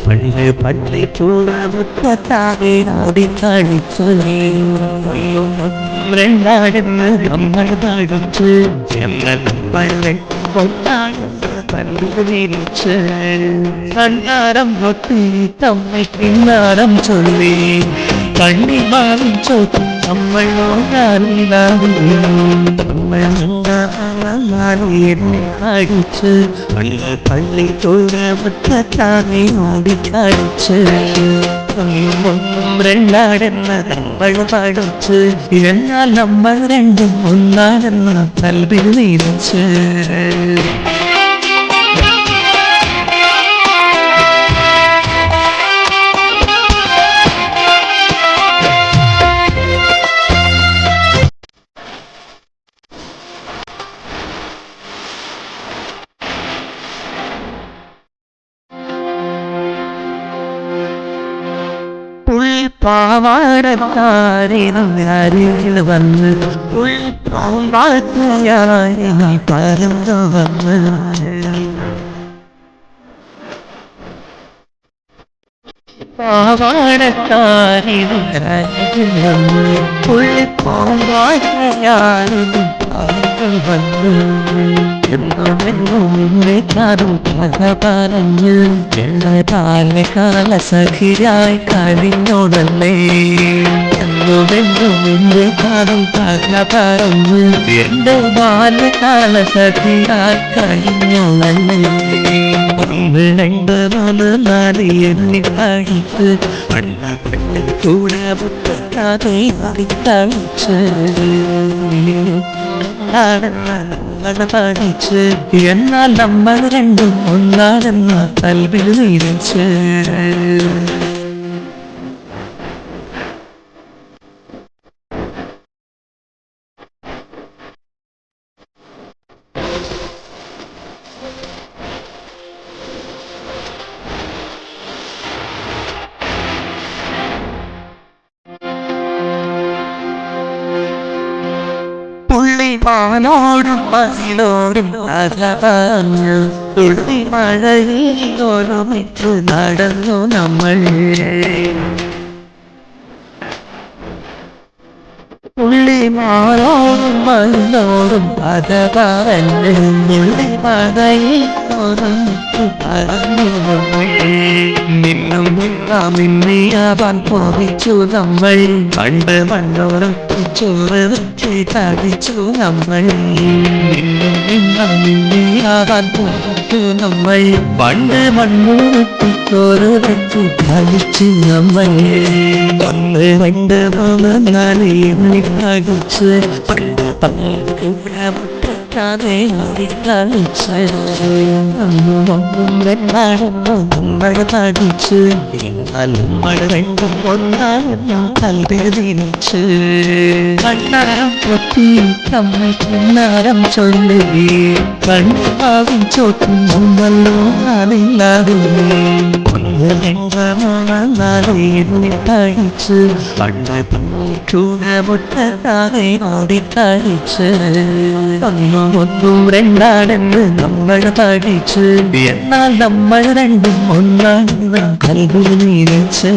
പണ്ട് പള്ളിക്കൂട മുറ്റത്താകെ ഓടിക്കളിച്ച് രണ്ടാടെന്ന് നമ്മൾ തകർച്ച് പല്ലിച്ച് കണ്ണാരം പൊട്ടി തമ്മ കിന്നാരം ചൊല്ലി കണ്ണി മാറും ചോട്ടി നമ്മൾ അടിച്ച് പള്ളി തൊഴത്താനെ ഓടിക്കളിച്ച് രണ്ടാടെന്ന നമ്മൾ പഠിച്ച് എന്നാൽ നമ്മൾ രണ്ടും ഒന്നാടെന്ന കൽവിൽ നീരിച്ച് പാവാടക്കാരിൽ വന്ന് പാവാടയായി പറഞ്ഞു വന്ന് പാവാടക്കാരിൽ വന്ന് പാവാടയായി വന്ന് പറഞ്ഞ് കാല സഖിയായി കഴിഞ്ഞോടല്ലേ എന്നുമെന്നുമിന്റെ കാലം കല പറഞ്ഞു എന്റെ ബാല്യകാല സഖിയായി കഴിഞ്ഞോടല്ലേ രണ്ട് നാല് എണ്ണി കഴിച്ച് കൂടെ പുത്തേ അറിയിച്ച് പഠിച്ച് എന്നാൽ നമ്മൾ രണ്ടും ഒന്നാണെന്ന കൽവിൽ നീരിച്ച് മാനോടും മസിലോടും കഥ പറഞ്ഞു തുള്ളി മഴയിൽ ഒരുമിച്ചു നടന്നു നമ്മൾ പുള്ളി മാനോടും മസിലോടും കഥ പറഞ്ഞു പുള്ളി മഴയിൽ ഒരുമിച്ചു നടന്നു നമ്മൾ നിന്നും മിന്നിയാവാൻ പോയിച്ചു നമ്മൾ പണ്ട് മണ്ണോടും ചോറ് വെച്ച് കഴിച്ചു നമ്മൾ മിന്നിയാവാൻ പോയിച്ചു നമ്മൾ പണ്ട് മണ്ണൂട്ടി ചോറ് വെച്ച് കഴിച്ചു നമ്മൾ ഒന്ന് രണ്ട് മൂന്ന് നാല് എണ്ണി കഴിച്ച് പണ്ട് ാതെ കളിച്ച് നമ്മൾ തടിച്ച് നമ്മൾ രണ്ടും ഒന്നാണെന്ന കൽവേദിച്ച് കണ്ണാരം പൊത്തി നമ്മ കിന്നാരം ചൊല്ലി കണ്ണാവിൻ ചോട്ടും നമ്മളോ അറിയില്ലാതെ കഴിച്ച് പണ്ട് ചൂട് മുറ്റത്താകെ ഓടിക്കളിച്ച് ഒന്നും രണ്ടാടെന്ന് നമ്മൾ പഠിച്ച് എന്നാൽ നമ്മൾ രണ്ടും ഒന്നാണെന്ന് കൽവിൽ നീരിച്ച്